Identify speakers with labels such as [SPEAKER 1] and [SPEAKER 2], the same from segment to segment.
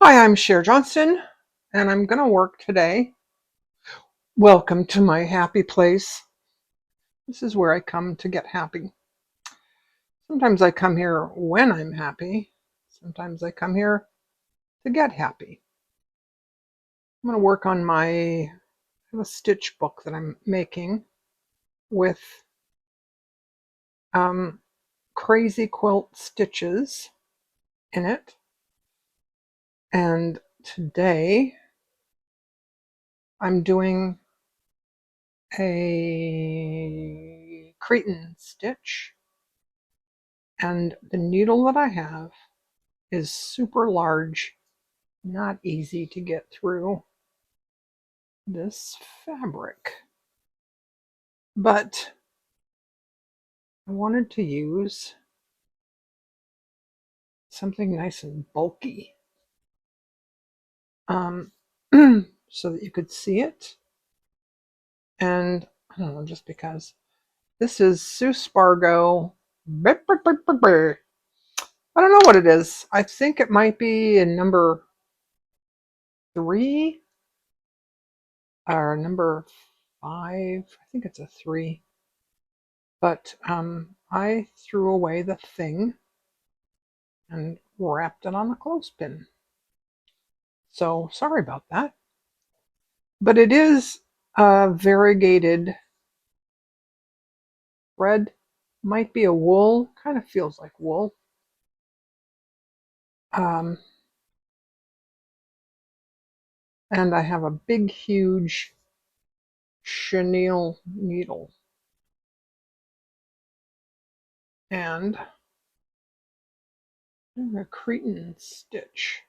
[SPEAKER 1] Hi, I'm Cher Johnston, and I'm going to work today. Welcome to my happy place. This is where I come to get happy. Sometimes I come here when I'm happy. Sometimes I come here to get happy. I'm going to work on I have a stitch book that I'm making with um, crazy quilt stitches in it. And today I'm doing a Cretan stitch. And the needle that I have is super large, not easy to get through this fabric. But I wanted to use something nice and bulky um, so that you could see it. And I don't know, just because. This is Sue Spargo. I don't know what it is. I think it might be a number 3 or number 5. I think it's a 3. But I threw away the thing and wrapped it on a clothespin. So sorry about that. But it is a variegated thread. Might be a wool. Kind of feels like wool. Um, and I have a big, huge chenille needle. And a Cretan stitch.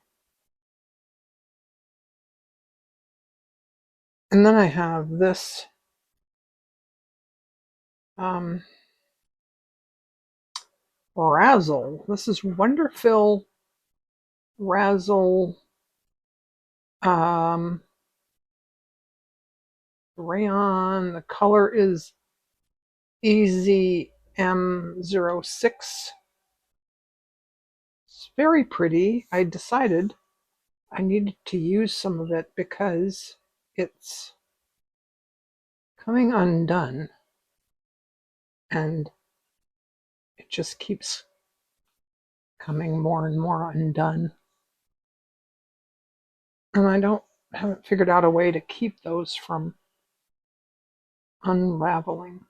[SPEAKER 1] And then I have this Razzle. This is Wonderfil Razzle rayon. The color is Easy M06. It's very pretty. I decided I needed to use some of it because it's coming undone and it just keeps coming more and more undone. And I haven't figured out a way to keep those from unraveling.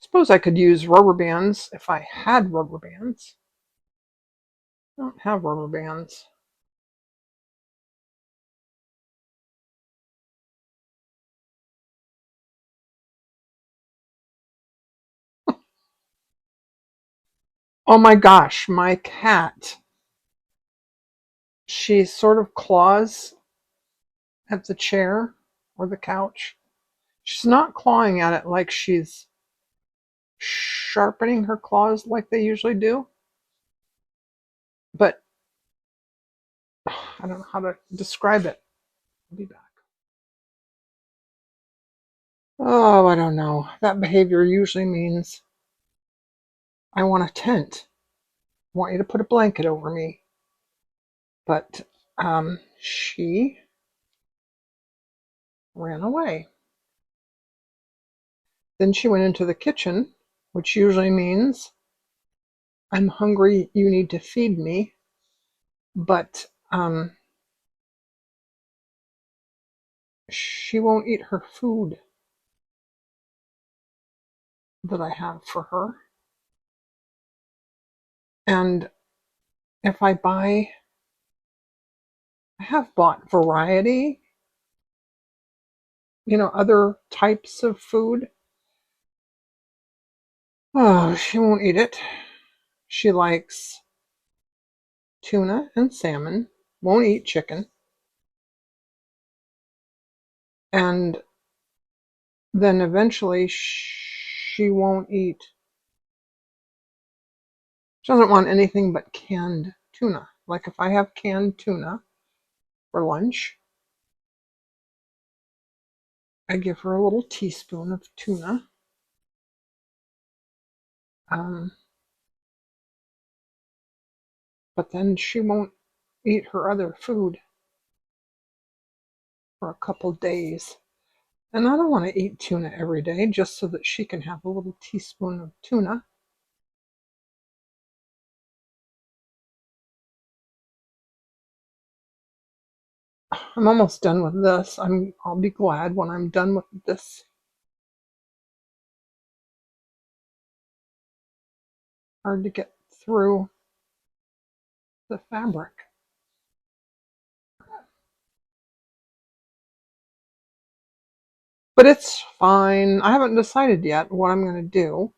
[SPEAKER 1] Suppose I could use rubber bands if I had rubber bands. I don't have rubber bands. Oh my gosh, my cat. She sort of claws at the chair or the couch. She's not clawing at it like she's sharpening her claws like they usually do. But I don't know how to describe it. I'll be back. Oh, I don't know. That behavior usually means I want a tent. I want you to put a blanket over me. But she ran away. Then she went into the kitchen, which usually means I'm hungry, you need to feed me. But she won't eat her food that I have for her. And if I have bought variety, other types of food. Oh, she won't eat it. She likes tuna and salmon, won't eat chicken. And then eventually she won't eat. She doesn't want anything but canned tuna. Like if I have canned tuna for lunch, I give her a little teaspoon of tuna. Um, but then she won't eat her other food for a couple days. And I don't want to eat tuna every day just so that she can have a little teaspoon of tuna. I'm almost done with this. I'll be glad when I'm done with this. Hard to get through the fabric. But it's fine. I haven't decided yet what I'm going to do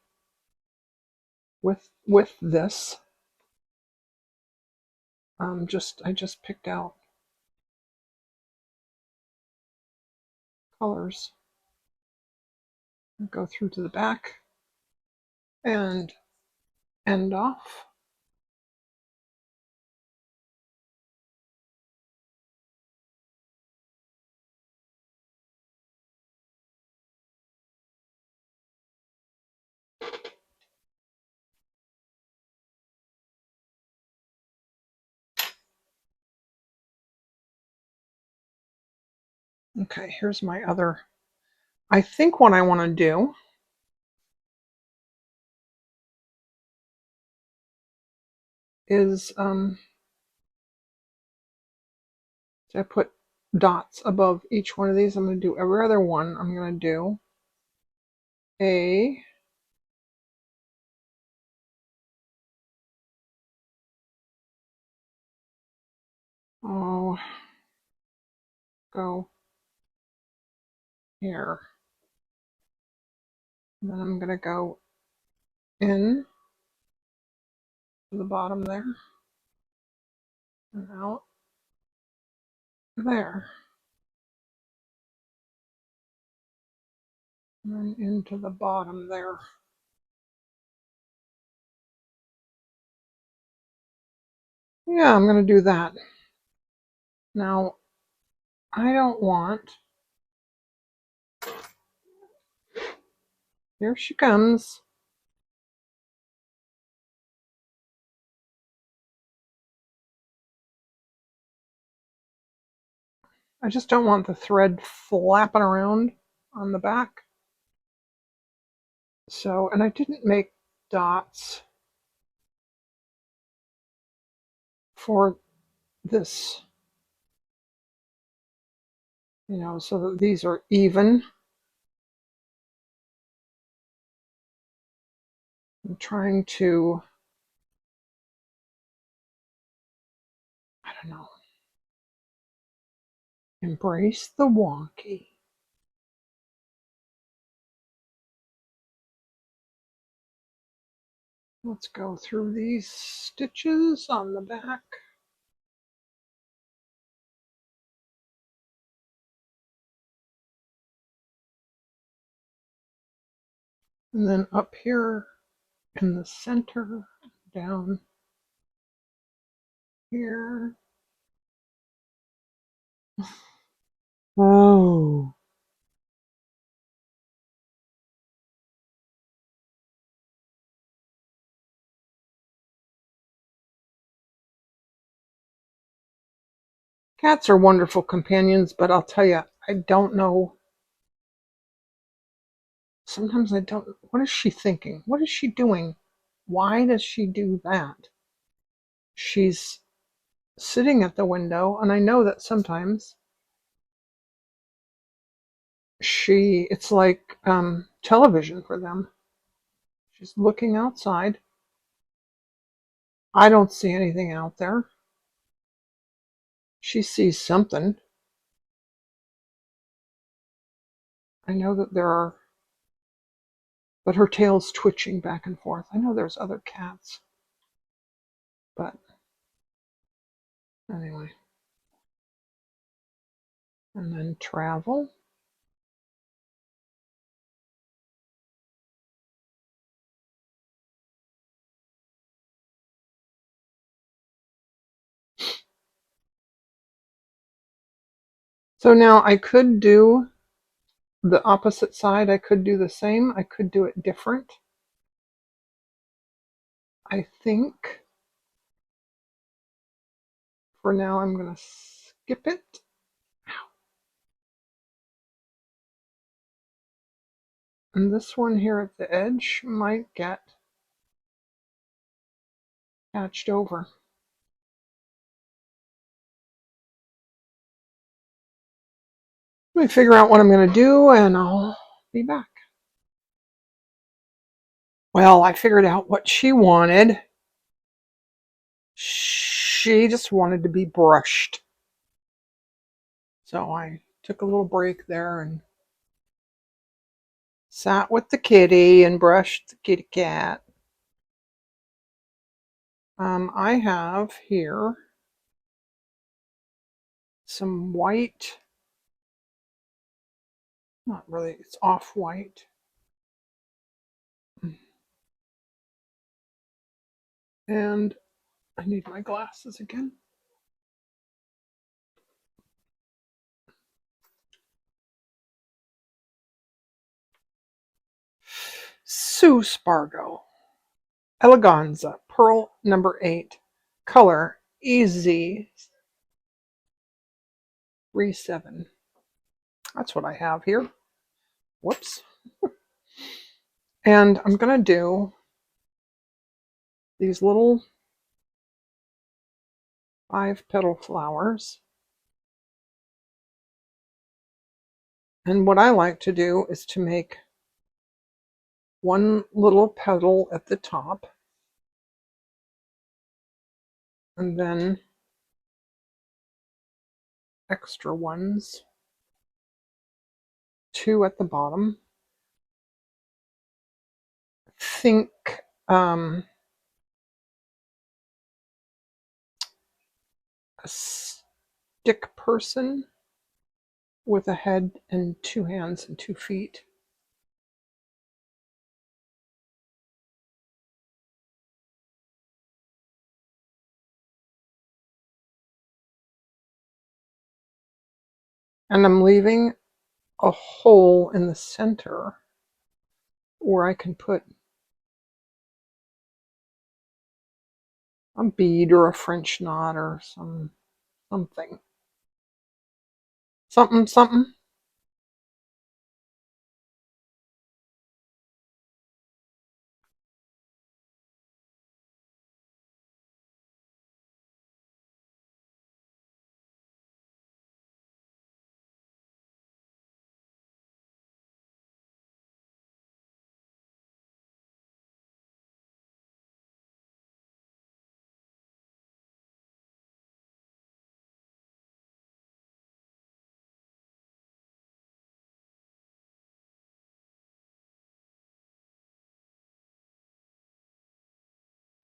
[SPEAKER 1] with this. I just picked out colors. Go through to the back and end off. Okay, here's my other. I think what I want to do is I put dots above each one of these. I'm going to do every other one. I'm going to do a oh go here. And then I'm going to go in to the bottom there and out there. And then into the bottom there. Yeah, I'm going to do that. Now, I don't want. Here she comes. I just don't want the thread flapping around on the back. So, and I didn't make dots for this, so that these are even. I'm trying to, I don't know, embrace the wonky. Let's go through these stitches on the back. And then up here in the center, down here. Oh. Cats are wonderful companions, but I'll tell you, I don't know. Sometimes I don't. What is she thinking? What is she doing? Why does she do that? She's sitting at the window, and I know that sometimes it's like television for them. She's looking outside. I don't see anything out there. She sees something. I know that there are, but her tail's twitching back and forth. I know there's other cats, but anyway. And then travel. So now I could do the opposite side. I could do the same. I could do it different. I think for now I'm going to skip it. And this one here at the edge might get patched over. Let me figure out what I'm going to do and I'll be back. Well, I figured out what she wanted. She just wanted to be brushed. So I took a little break there and sat with the kitty and brushed the kitty cat. I have here some white, not really, it's off-white. And I need my glasses again. Sue Spargo Eleganza Pearl number 8. Color Easy 37. That's what I have here. Whoops. And I'm going to do these little 5-petal flowers. And what I like to do is to make one little petal at the top and then extra ones, 2 at the bottom. Think a stick person with a head and 2 hands and 2 feet. And I'm leaving a hole in the center where I can put a bead or a French knot or something. Something.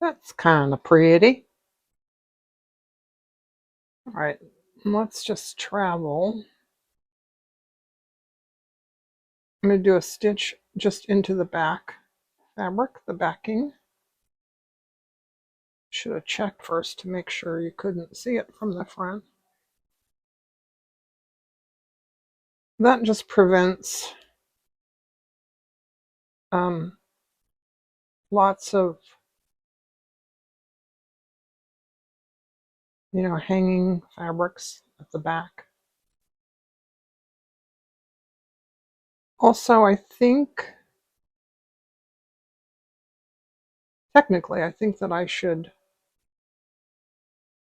[SPEAKER 1] That's kind of pretty. All right, let's just travel. I'm going to do a stitch just into the back fabric, the backing. Should have checked first to make sure you couldn't see it from the front. That just prevents lots of, hanging fabrics at the back. Also, I think, technically, I think that I should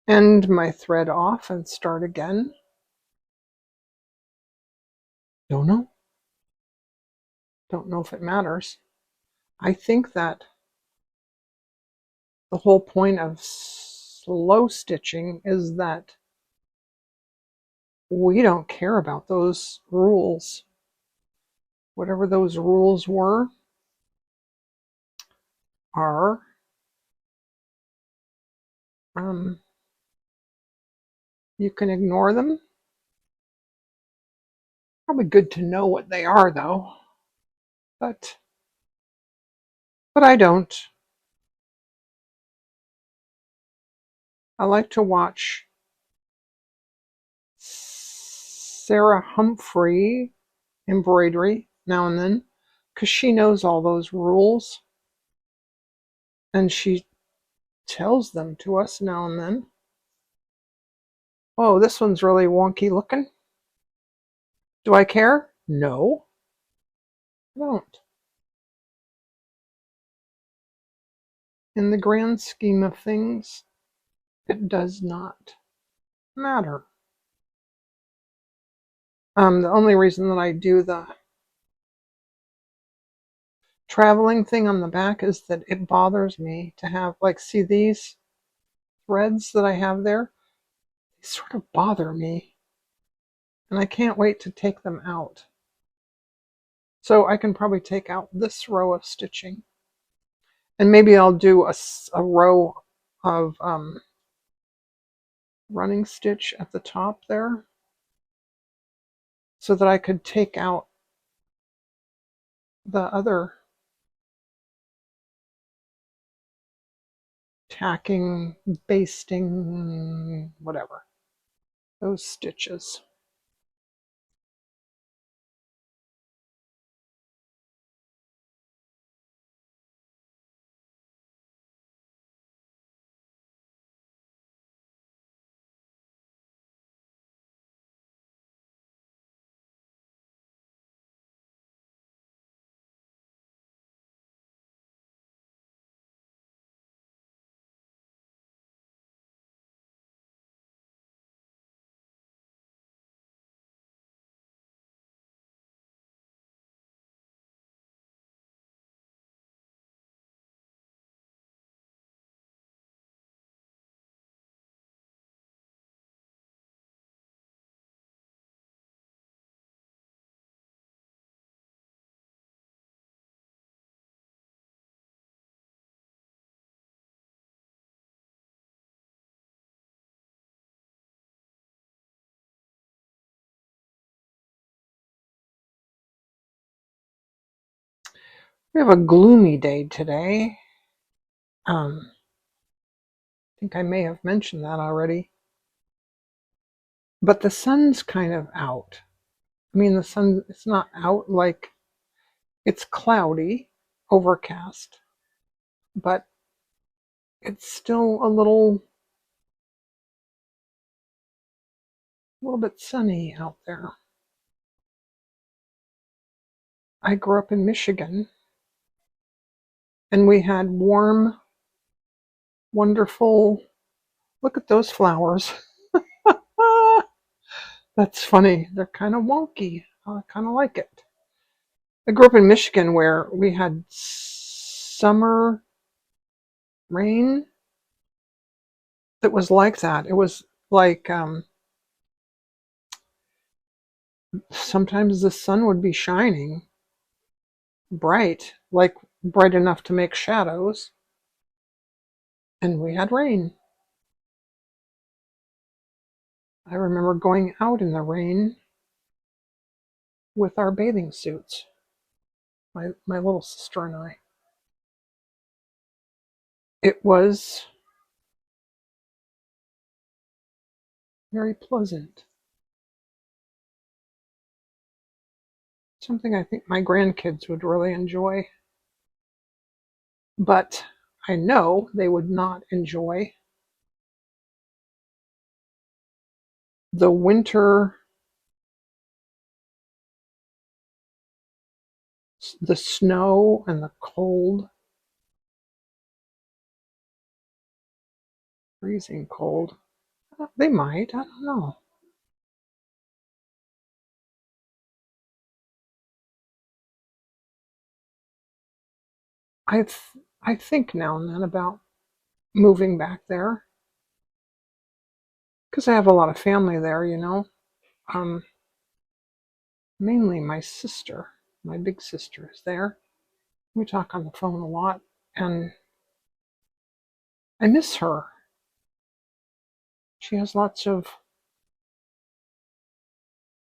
[SPEAKER 1] end my thread off and start again. Don't know. Don't know if it matters. I think that the whole point of slow stitching is that we don't care about those rules. Whatever those rules were are you can ignore them. Probably good to know what they are though. But I don't. I like to watch Sarah Humphrey embroidery now and then because she knows all those rules and she tells them to us now and then. Oh, this one's really wonky looking. Do I care? No, I don't. In the grand scheme of things, it does not matter. The only reason that I do the traveling thing on the back is that it bothers me to have, like, see these threads that I have there? They sort of bother me, and I can't wait to take them out. So I can probably take out this row of stitching, and maybe I'll do a row of running stitch at the top there, so that I could take out the other tacking, basting, whatever, those stitches. We have a gloomy day today. I think I may have mentioned that already. But the sun's kind of out. I mean, the sun, it's not out, like, it's cloudy, overcast, but it's still a little bit sunny out there. I grew up in Michigan, and we had warm, wonderful, look at those flowers. Ah, that's funny. They're kind of wonky. I kind of like it. I grew up in Michigan where we had summer rain that was like that. It was like sometimes the sun would be shining bright, like bright enough to make shadows, and we had rain. I remember going out in the rain with our bathing suits, my little sister and I. It was very pleasant. Something I think my grandkids would really enjoy. But I know they would not enjoy the winter, the snow and the cold, freezing cold. They might, I don't know. I I think now and then about moving back there because I have a lot of family there, you know. Um, Mainly my sister, my big sister is there. We talk on the phone a lot, and I miss her. She has lots of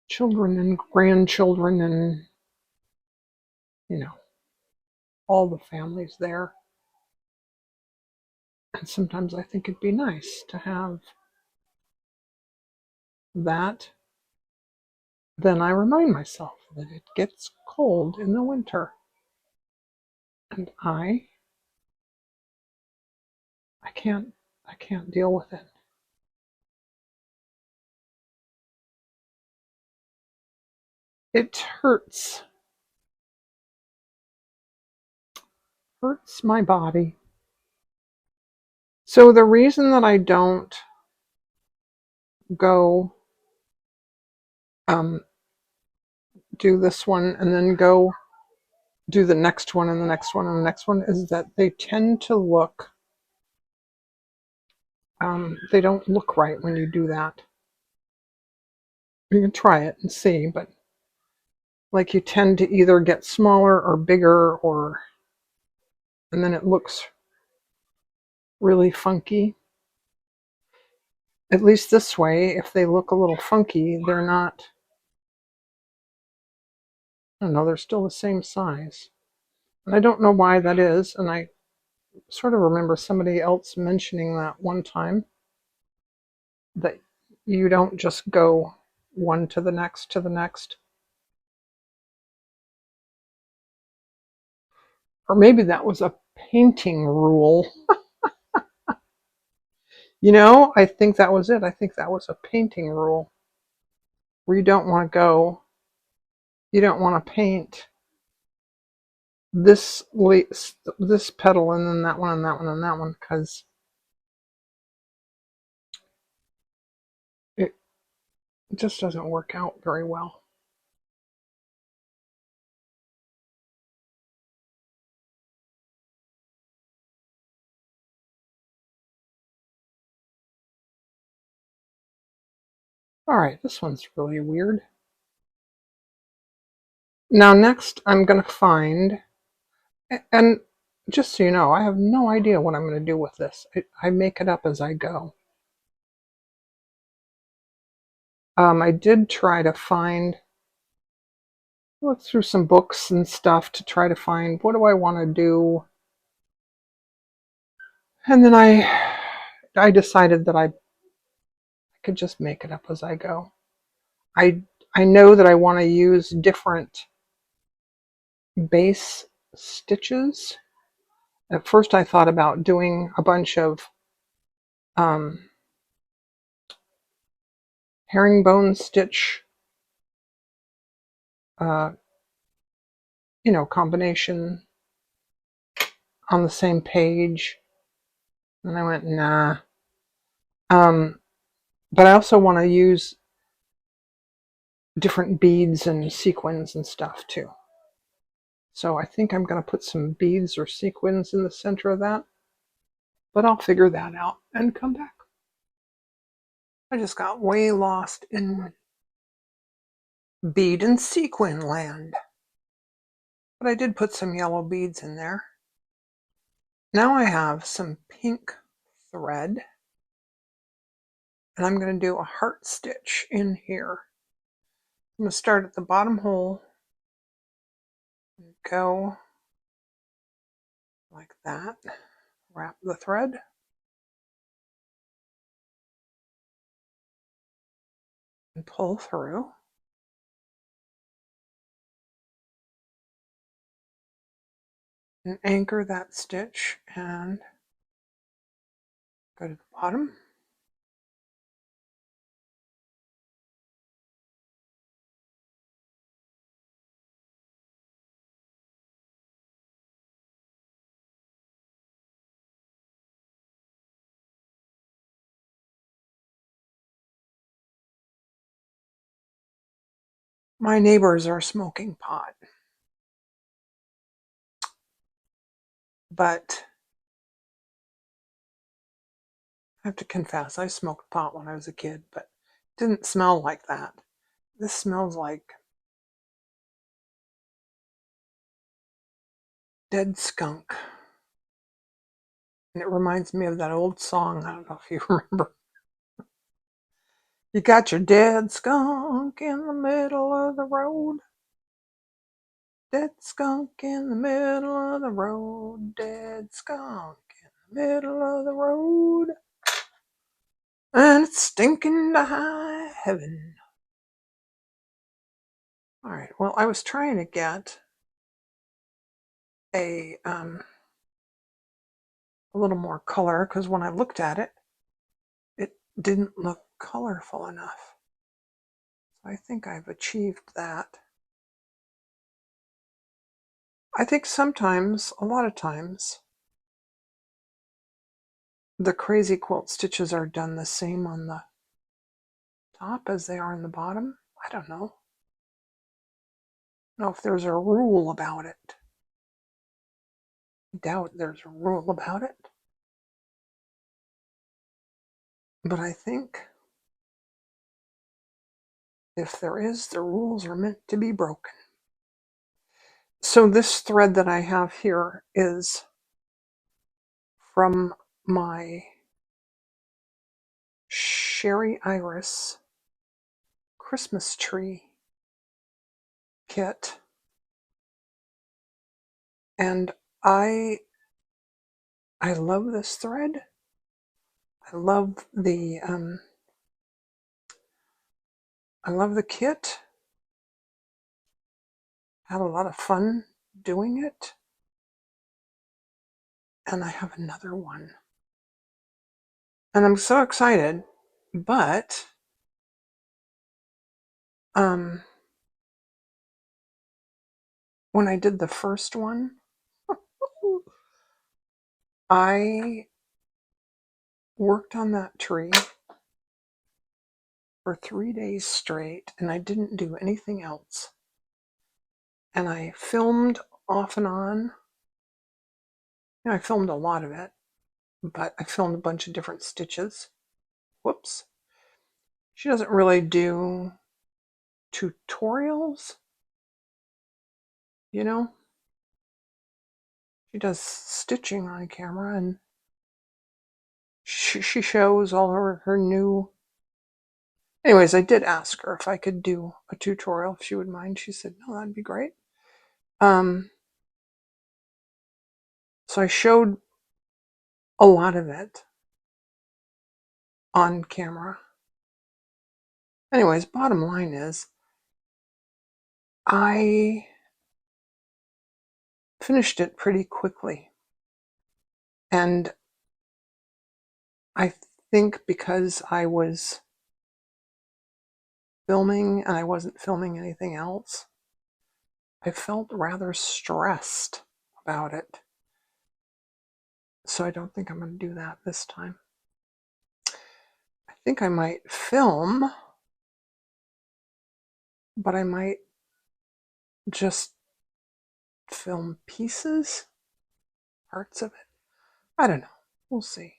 [SPEAKER 1] children and grandchildren, and you know, all the families there. And sometimes I think it'd be nice to have that. Then I remind myself that it gets cold in the winter, and I can't I can't deal with it. It hurts. Hurts my body. So the reason that I don't go do this one and then go do the next one and the next one and the next one is that they tend to look, they don't look right when you do that. You can try it and see, but like you tend to either get smaller or bigger, or, and then it looks really funky. At least this way, if they look a little funky, they're not, I don't know, they're still the same size. And I don't know why that is, and I sort of remember somebody else mentioning that one time, that you don't just go one to the next to the next. Or maybe that was a painting rule. You know, I think that was it. I think that was a painting rule where you don't want to go, you don't want to paint this petal and then that one and that one and that one, because it just doesn't work out very well. All right, this one's really weird. Now next I'm going to find, and just so you know, I have no idea what I'm going to do with this. I make it up as I go. I did try to look through some books and stuff to try to find what do I want to do. And then I decided that I could just make it up as I go. I know that I want to use different base stitches. At first I thought about doing a bunch of herringbone stitch, uh, combination on the same page. And I went, nah. But I also want to use different beads and sequins and stuff too. So I think I'm going to put some beads or sequins in the center of that. But I'll figure that out and come back. I just got way lost in bead and sequin land. But I did put some yellow beads in there. Now I have some pink thread. And I'm going to do a heart stitch in here. I'm going to start at the bottom hole. And go like that. Wrap the thread. And pull through. And anchor that stitch and go to the bottom. My neighbors are smoking pot. But I have to confess, I smoked pot when I was a kid, but it didn't smell like that. This smells like dead skunk. And it reminds me of that old song. I don't know if you remember. You got your dead skunk in the middle of the road. Dead skunk in the middle of the road. Dead skunk in the middle of the road. And it's stinking to high heaven. All right, well, I was trying to get a little more color because when I looked at it, it didn't look colorful enough. So I think I've achieved that. I think sometimes, a lot of times, the crazy quilt stitches are done the same on the top as they are on the bottom. I don't know. I don't know if there's a rule about it. I doubt there's a rule about it. But I think if there is, the rules are meant to be broken. So this thread that I have here is from my Sherry Iris Christmas tree kit. And I love this thread. I love the kit. Had a lot of fun doing it. And I have another one. And I'm so excited, but when I did the first one, I worked on that tree for 3 days straight, and I didn't do anything else. And I filmed off and on. You know, I filmed a lot of it, but I filmed a bunch of different stitches. Whoops. She doesn't really do tutorials, you know. She does stitching on camera, and she shows all her new... Anyways, I did ask her if I could do a tutorial, if she would mind. She said, no, that'd be great. So I showed a lot of it on camera. Anyways, bottom line is, I finished it pretty quickly. And I think because I was filming and I wasn't filming anything else, I felt rather stressed about it. So I don't think I'm going to do that this time. I think I might film, but I might just film pieces, parts of it. I don't know. We'll see.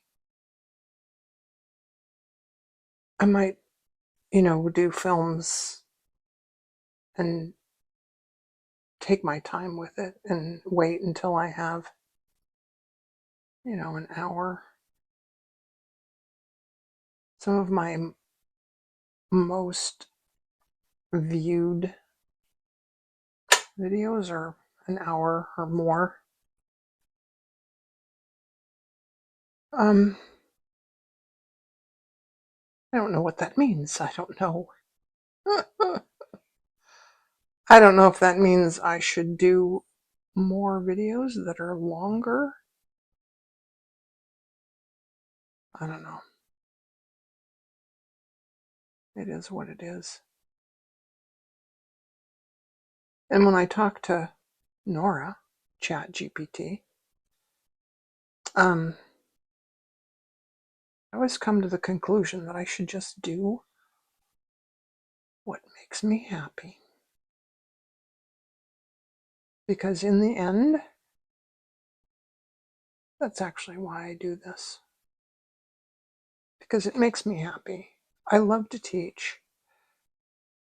[SPEAKER 1] I might, do films and take my time with it and wait until I have, an hour. Some of my most viewed videos are an hour or more. I don't know what that means. I don't know. I don't know if that means I should do more videos that are longer. I don't know. It is what it is. And when I talk to Nora, ChatGPT, I always come to the conclusion that I should just do what makes me happy. Because in the end, that's actually why I do this. Because it makes me happy. I love to teach.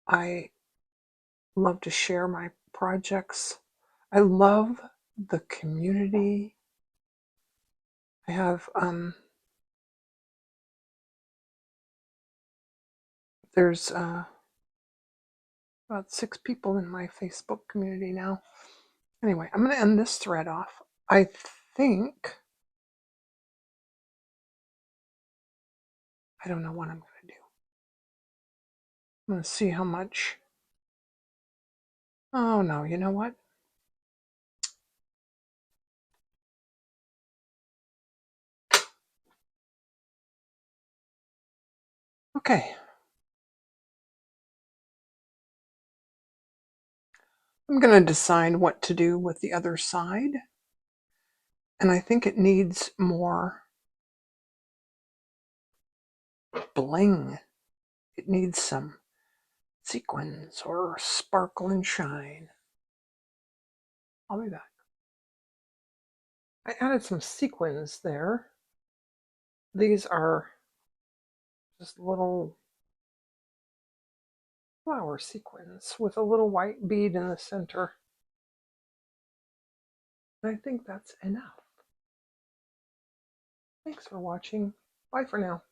[SPEAKER 1] I love to share my projects. I love the community. I have, there's about 6 people in my Facebook community now. Anyway, I'm going to end this thread off. I think, I don't know what I'm going to do. I'm going to see how much. Oh no, you know what? Okay. I'm going to decide what to do with the other side. And I think it needs more bling. It needs some sequins or sparkle and shine. I'll be back. I added some sequins there. These are just little flower sequins with a little white bead in the center. And I think that's enough. Thanks for watching. Bye for now.